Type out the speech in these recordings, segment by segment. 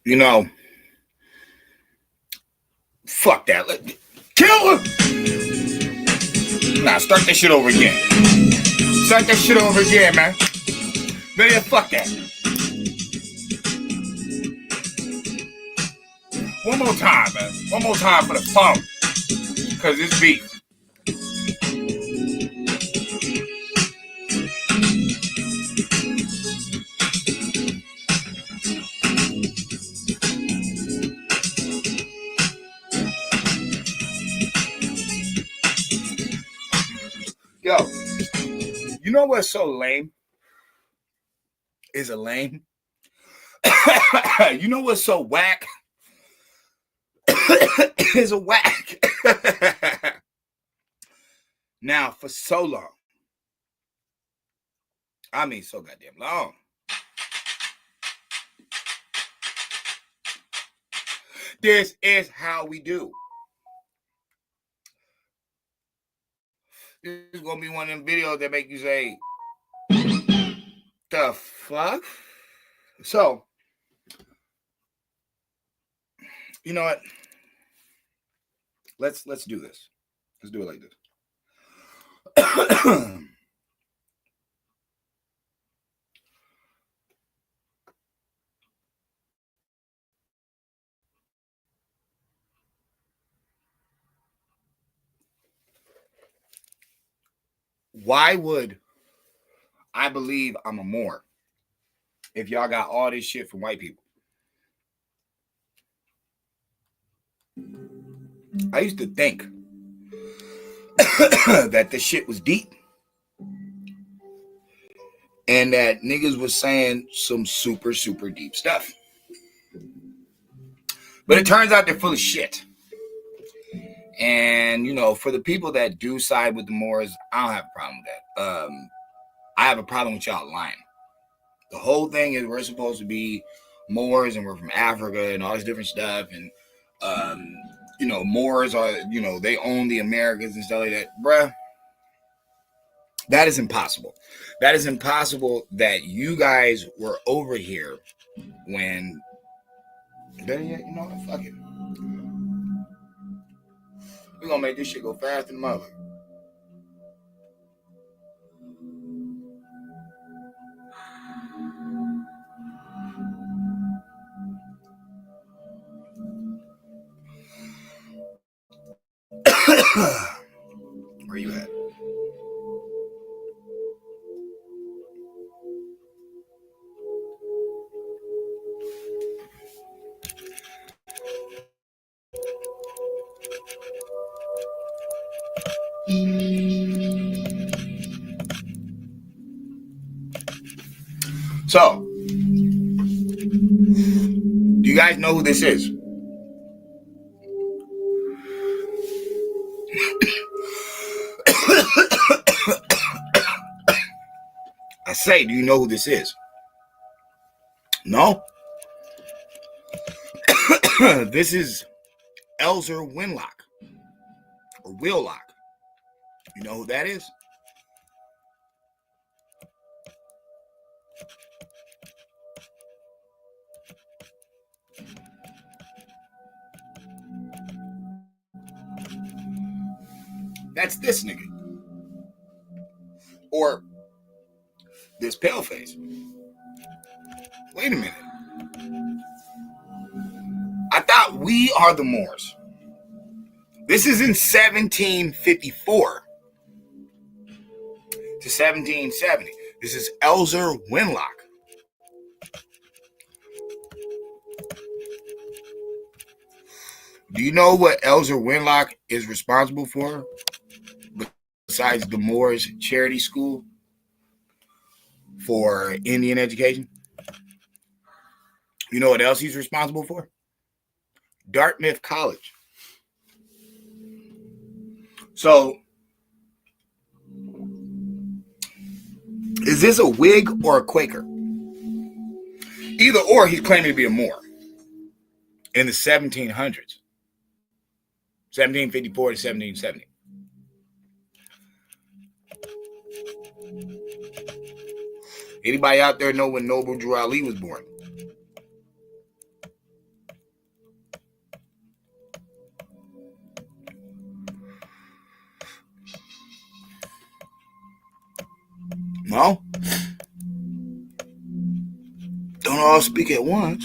You know, fuck that. Kill her! Nah, start that shit over again. Start that shit over again, man. Man, fuck that. One more time, man. One more time for the phone. Because it's beef. Yo, you know what's so lame? Is a lame? You know what's so whack? Is a whack. Now, for so long, I mean so goddamn long, this is how we do. This is gonna be one of them videos that make you say, the fuck? So, you know what? Let's do this. Let's do it like this. Why would I believe I'm a Moor if y'all got all this shit from white people? I used to think that this shit was deep and that niggas was saying some super, super deep stuff. But it turns out they're full of shit. And, you know, for the people that do side with the Moors, I don't have a problem with that. I have a problem with y'all lying. The whole thing is we're supposed to be Moors and we're from Africa and all this different stuff. And, you know, Moors are, you know, they own the Americas and stuff like that. Bruh, that is impossible. That is impossible that you guys were over here when, better yet, you know what, fuck it. We're going to make this shit go faster than mother. Where you at? So, do you guys know who this is? I say, do you know who this is? No? This is Elzer Winlock or Willock. You know who that is? That's this nigga. Or this paleface. Wait a minute. I thought we are the Moors. This is in 1754 to 1770. This is Elzer Winlock. Do you know what Elzer Winlock is responsible for? Besides the Moors Charity School for Indian education? You know what else he's responsible for? Dartmouth College. So, is this a Whig or a Quaker? Either or, he's claiming to be a Moor in the 1700s. 1754 to 1770. Anybody out there know when Noble Drew Ali was born? No? Don't all speak at once.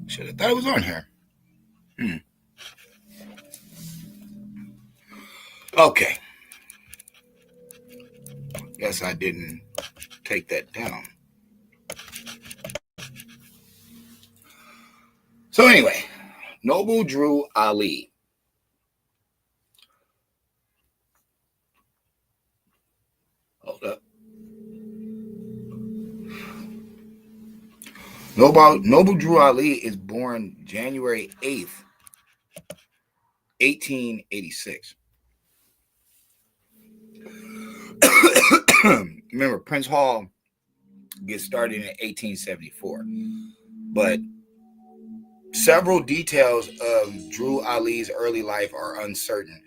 Should have thought it was on here. Okay. Guess I didn't take that down. So anyway, Noble Drew Ali. Hold up. Noble Drew Ali is born January 8th, 1886. Remember, Prince Hall gets started in 1874. But several details of Drew Ali's early life are uncertain,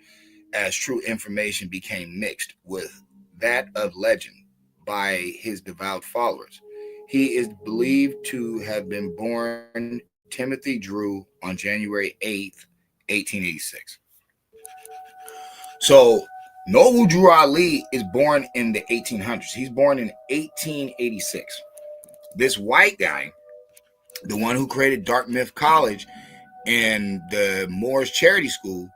as true information became mixed with that of legend by his devout followers. He is believed to have been born Timothy Drew on January 8th, 1886. So Noble Drew Ali is born in the 1800s. He's born in 1886. This white guy, the one who created Dartmouth College and the Moores Charity School,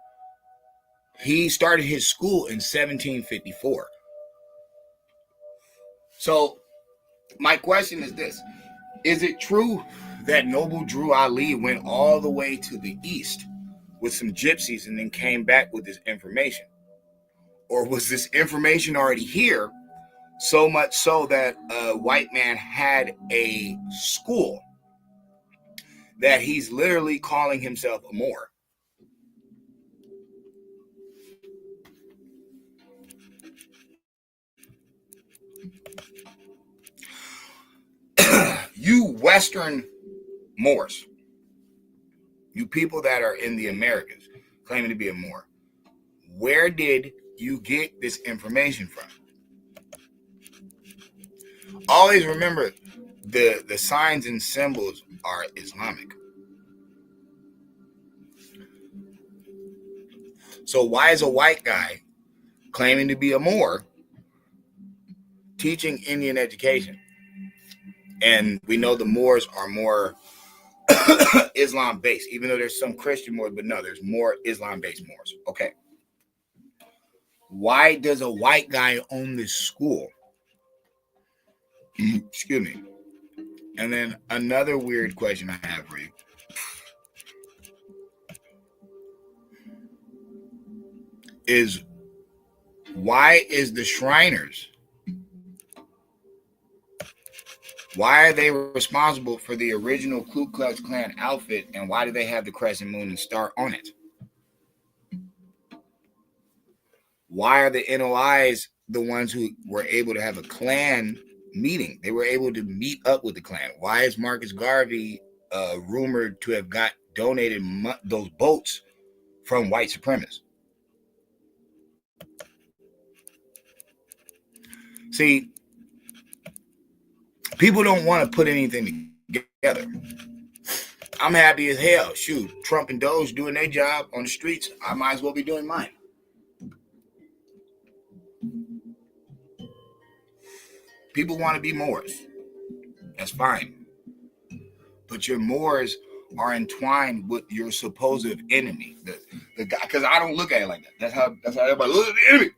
he started his school in 1754. So my question is this: is it true that Noble Drew Ali went all the way to the east with some gypsies and then came back with this information? Or was this information already here, so much so that a white man had a school that he's literally calling himself a Moor? You Western Moors, you people that are in the Americas claiming to be a Moor, where did you get this information from? Always remember, the signs and symbols are Islamic. So why is a white guy claiming to be a Moor teaching Indian education? And we know the Moors are more Islam based, even though there's some Christian Moors, but no, there's more Islam based Moors. Okay. Why does a white guy own this school? Excuse me. And then another weird question I have for you. Is why is the Shriners, why are they responsible for the original Ku Klux Klan outfit, and why do they have the crescent moon and star on it? Why are the NOIs the ones who were able to have a Klan meeting? They were able to meet up with the Klan. Why is Marcus Garvey rumored to have got donated those boats from white supremacists? See, people don't want to put anything together. I'm happy as hell. Shoot, Trump and Doge doing their job on the streets. I might as well be doing mine. People want to be Moors. That's fine. But your Moors are entwined with your supposed enemy. The guy, because I don't look at it like that. That's how everybody looks at the enemy.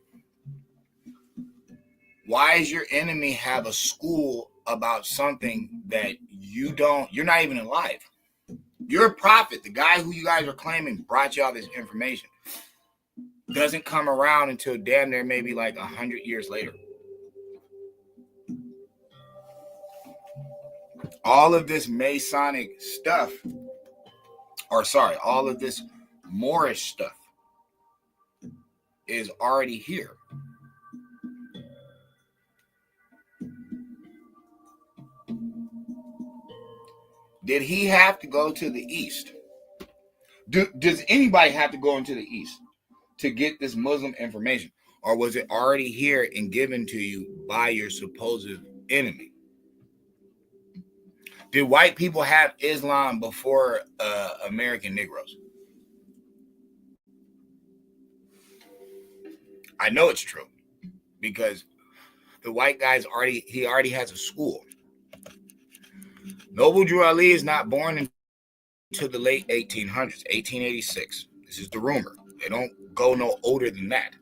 Why does your enemy have a school about something that you're not even alive? Your prophet, the guy who you guys are claiming brought y'all this information, doesn't come around until damn near maybe like 100 years later. All of this Masonic stuff, all of this Moorish stuff is already here. Did he have to go to the east? Does anybody have to go into the east to get this Muslim information? Or was it already here and given to you by your supposed enemy. Did white people have Islam before American Negroes? I know it's true because the white guy's already has a school. Noble Drew Ali is not born until the late 1800s, 1886. This is the rumor. They don't go no older than that.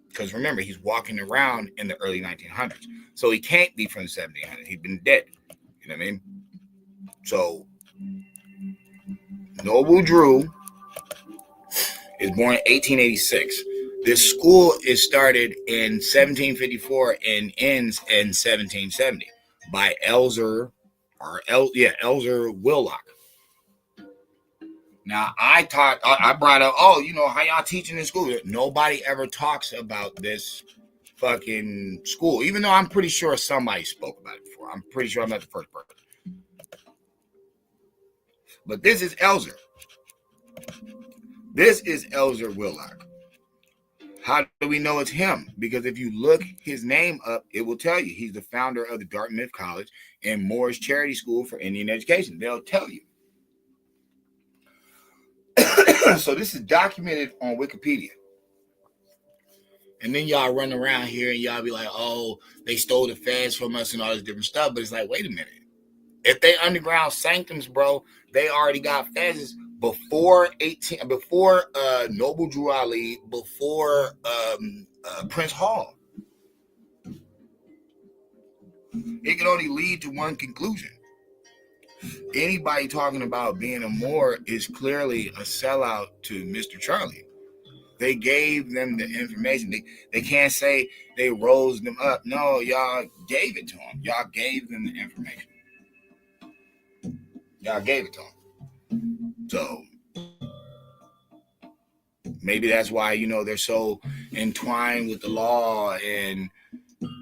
Because remember, he's walking around in the early 1900s. So he can't be from the 1700s. He's been dead. You know what I mean? So Noble Drew is born in 1886. This school is started in 1754 and ends in 1770 by Elzer Willock. Now, I brought up, how y'all teaching in school? Nobody ever talks about this fucking school, even though I'm pretty sure somebody spoke about it before. I'm pretty sure I'm not the first person. But this is Elzer. This is Elzer Willock. How do we know it's him? Because if you look his name up, it will tell you he's the founder of the Dartmouth College and Moores Charity School for Indian Education. They'll tell you. So this is documented on Wikipedia. And then y'all run around here and y'all be like, oh, they stole the feds from us and all this different stuff. But it's like, wait a minute. If they underground sanctums, bro, they already got feds before Noble Drew Ali, before Prince Hall. It can only lead to one conclusion. Anybody talking about being a Moor is clearly a sellout to Mr. Charlie. They gave them the information. They can't say they rose them up. No, y'all gave it to them. Y'all gave them the information. Y'all gave it to them. So maybe that's why, they're so entwined with the law and,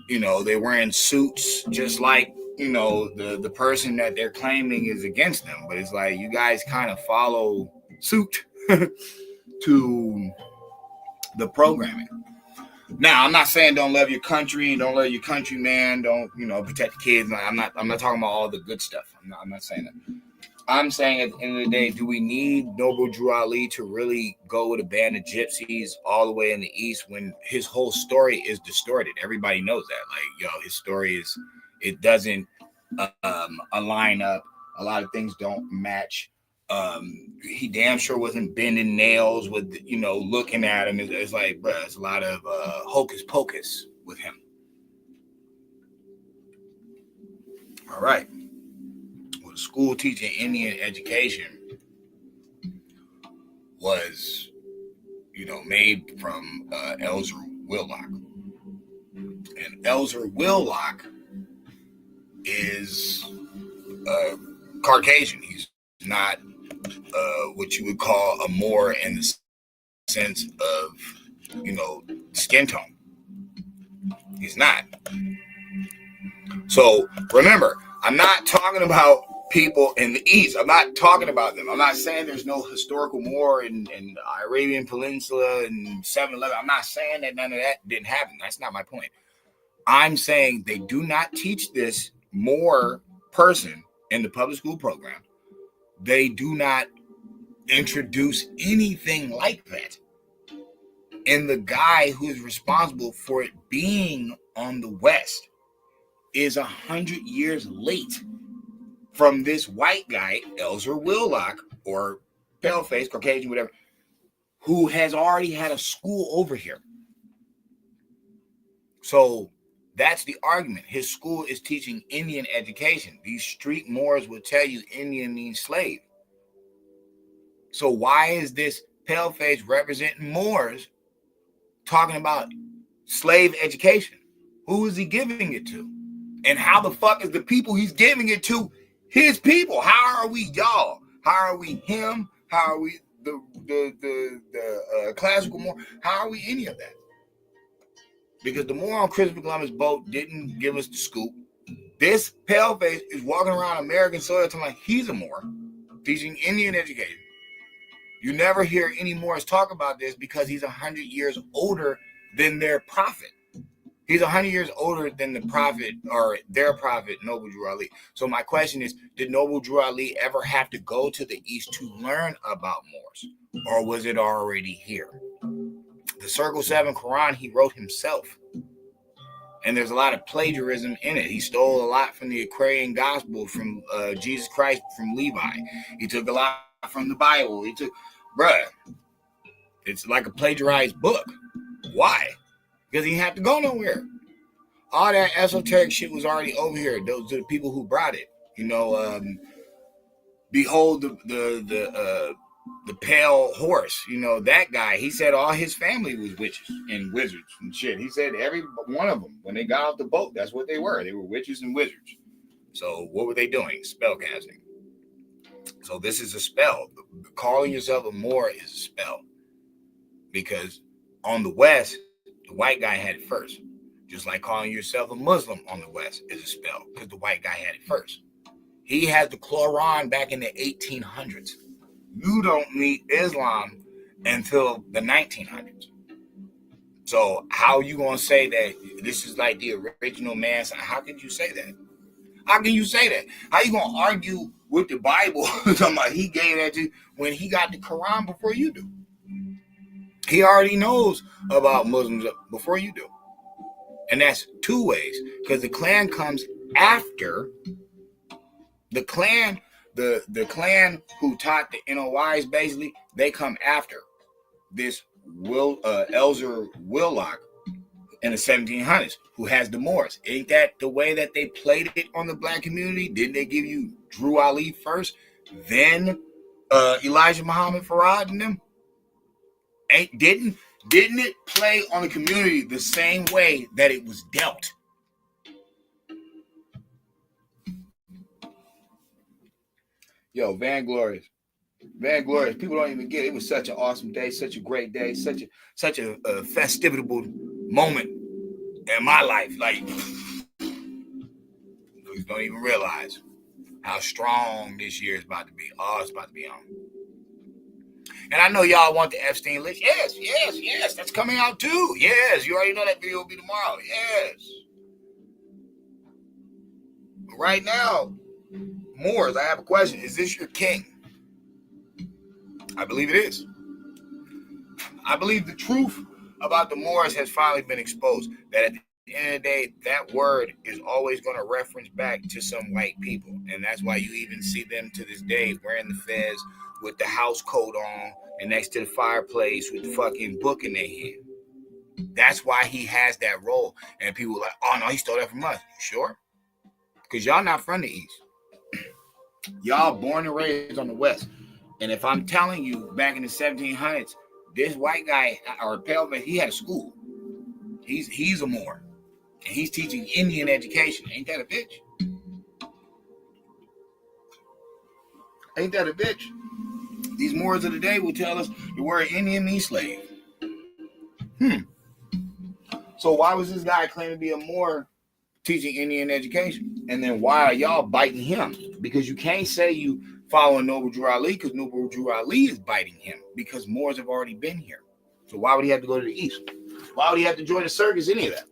they're wearing suits just like, the person that they're claiming is against them. But it's like you guys kind of follow suit to the programming. Now, I'm not saying don't love your country, don't love your countryman, don't, protect the kids. I'm not talking about all the good stuff. I'm not saying that. I'm saying at the end of the day, do we need Noble Drew Ali to really go with a band of gypsies all the way in the East when his whole story is distorted? Everybody knows that. His story it doesn't align up. A lot of things don't match. He damn sure wasn't bending nails with, looking at him. It's like, bro, it's a lot of hocus pocus with him. All right. Well, school teaching Indian education was, made from Elzer Willock. And Elzer Willock is Caucasian. He's not what you would call a Moor in the sense of, skin tone. He's not. So remember, I'm not talking about people in the East. I'm not talking about them. I'm not saying there's no historical Moor in Arabian Peninsula and 7-Eleven. I'm not saying that none of that didn't happen. That's not my point. I'm saying they do not teach this Moor person in the public school program. They do not introduce anything like that. And the guy who is responsible for it being on the West is 100 years late from this white guy, Elzer Willock, or paleface, Caucasian, whatever, who has already had a school over here. So that's the argument. His school is teaching Indian education. These street Moors will tell you Indian means slave. So why is this paleface representing Moors talking about slave education? Who is he giving it to? And how the fuck is the people he's giving it to his people? How are we y'all? How are we him? How are we the classical Moor? How are we any of that? Because the Moor on Christopher Columbus' boat didn't give us the scoop. This paleface is walking around American soil talking like he's a Moor, teaching Indian education. You never hear any Moors talk about this because he's 100 years older than their prophet. He's 100 years older than the prophet or their prophet, Noble Drew Ali. So my question is, did Noble Drew Ali ever have to go to the East to learn about Moors? Or was it already here? The Circle 7 Quran he wrote himself. And there's a lot of plagiarism in it. He stole a lot from the Aquarian Gospel, from Jesus Christ, from Levi. He took a lot from the Bible. Bruh, it's like a plagiarized book. Why? Because he had to go nowhere. All that esoteric shit was already over here. Those are the people who brought it. Behold the pale horse. That guy. He said all his family was witches and wizards and shit. He said every one of them, when they got off the boat, that's what they were. They were witches and wizards. So what were they doing? Spell casting. So this is a spell. Calling yourself a Moor is a spell. Because on the West, the white guy had it first. Just like calling yourself a Muslim on the West is a spell, because the white guy had it first. He had the Quran back in the 1800s. You don't meet Islam until the 1900s. So how are you going to say that this is like the original man? How can you say that? How can you say that? How you going to argue with the Bible talking about he gave that to you when he got the Quran before you do? He already knows about Muslims before you do. And that's two ways, because the clan comes after. The clan who taught the NOIs, basically, they come after this Elzer Willock in the 1700s, who has the Moors. Ain't that the way that they played it on the black community? Didn't they give you Drew Ali first, then Elijah Muhammad Farad and them? Didn't it play on the community the same way that it was dealt? Yo, Vanglorious. People don't even get it. It was such an awesome day, such a great day, such a festivable moment in my life. Like, you don't even realize how strong this year is about to be. Oh, it's about to be on. And I know y'all want the Epstein list. Yes. That's coming out too. Yes, you already know that video will be tomorrow. Yes. But right now, Moors, I have a question. Is this your king? I believe it is. I believe the truth about the Moors has finally been exposed. That at the end of the day, that word is always going to reference back to some white people. And that's why you even see them to this day wearing the fez with the house coat on and next to the fireplace with the fucking book in their hand. That's why he has that role. And people are like, oh no, he stole that from us. You sure? Because y'all not from the East. Y'all born and raised on the West. And if I'm telling you, back in the 1700s, this white guy or pale man, he had a school. He's a Moor, and he's teaching Indian education. Ain't that a bitch? Ain't that a bitch? These Moors of the day will tell us the word Indian means slave. So why was this guy claiming to be a Moor teaching Indian education? And then why are y'all biting him? Because you can't say you following Noble Drew Ali, because Noble Drew Ali is biting him, because Moors have already been here. So why would he have to go to the East? Why would he have to join the circus, any of that?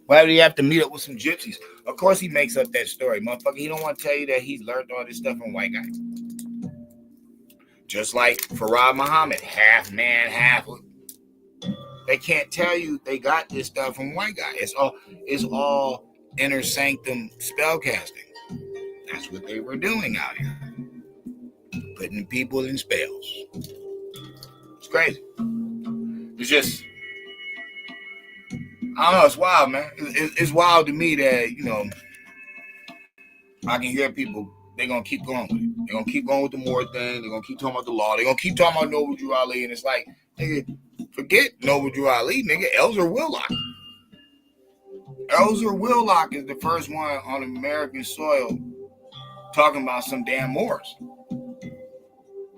Why would he have to meet up with some gypsies? Of course he makes up that story, motherfucker. He don't want to tell you that he's learned all this stuff from white guys. Just like Farad Muhammad, half man, half. They can't tell you they got this stuff from white guys. It's all inner sanctum spell casting. That's what they were doing out here. Putting people in spells. It's crazy. It's just, I don't know, it's wild, man. It's wild to me that, I can hear people, they're going to keep going with it. They're going to keep going with the Moor thing. They're going to keep talking about the law. They're going to keep talking about Noble Drew Ali. And it's like, nigga, forget Noble Drew Ali, nigga. Elzer Willock. Elzer Willock is the first one on American soil talking about some damn Moors.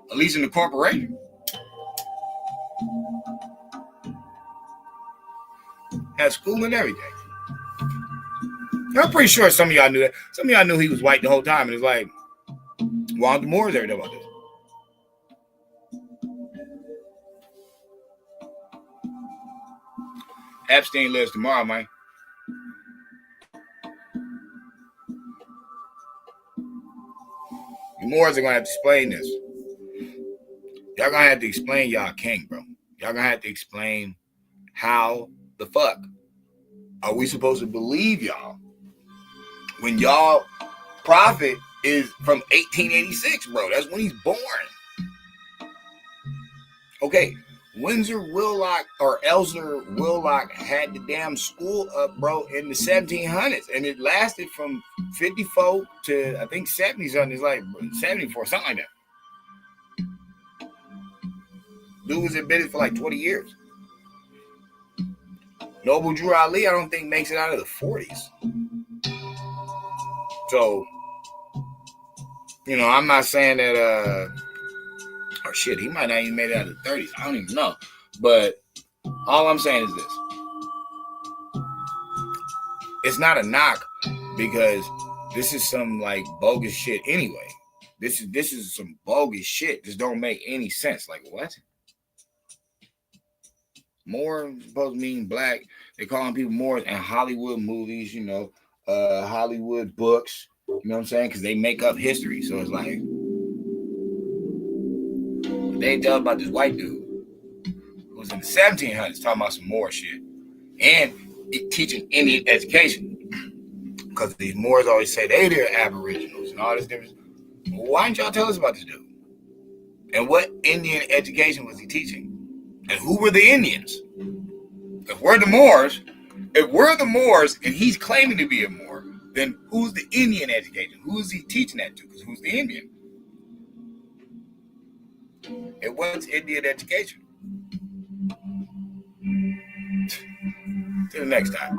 At least in the corporation. Had school and everything. I'm pretty sure some of y'all knew that. Some of y'all knew he was white the whole time. And it's like, why aren't the Moors ever know about this? Epstein lives tomorrow, man. The Moors are gonna have to explain this. Y'all gonna have to explain y'all king, bro. Y'all gonna have to explain how the fuck are we supposed to believe y'all when y'all prophet is from 1886, bro? That's when he's born. Okay, Windsor Willock or Elser Willock had the damn school up, bro, in the 1700s, and it lasted from 54 to I think 70 something. It's like 74, something like that. Dude was embedded for like 20 years. Noble Drew Ali, I don't think makes it out of the 40s. So, I'm not saying that or shit, he might not even made it out of the 30s. I don't even know. But all I'm saying is this. It's not a knock because this is some like bogus shit anyway. This is some bogus shit. This don't make any sense. Like what? Moor supposed to mean black. They calling people Moors in Hollywood movies, Hollywood books. You know what I'm saying? Because they make up history. So it's like they tell about this white dude who was in the 1700s talking about some Moor shit and teaching Indian education. Because these Moors always say they're Aboriginals and all this different. Why didn't y'all tell us about this dude? And what Indian education was he teaching? And who were the Indians? If we're the Moors and he's claiming to be a Moor, then who's the Indian education? Who's he teaching that to? Because who's the Indian? And what's Indian education? Till the next time.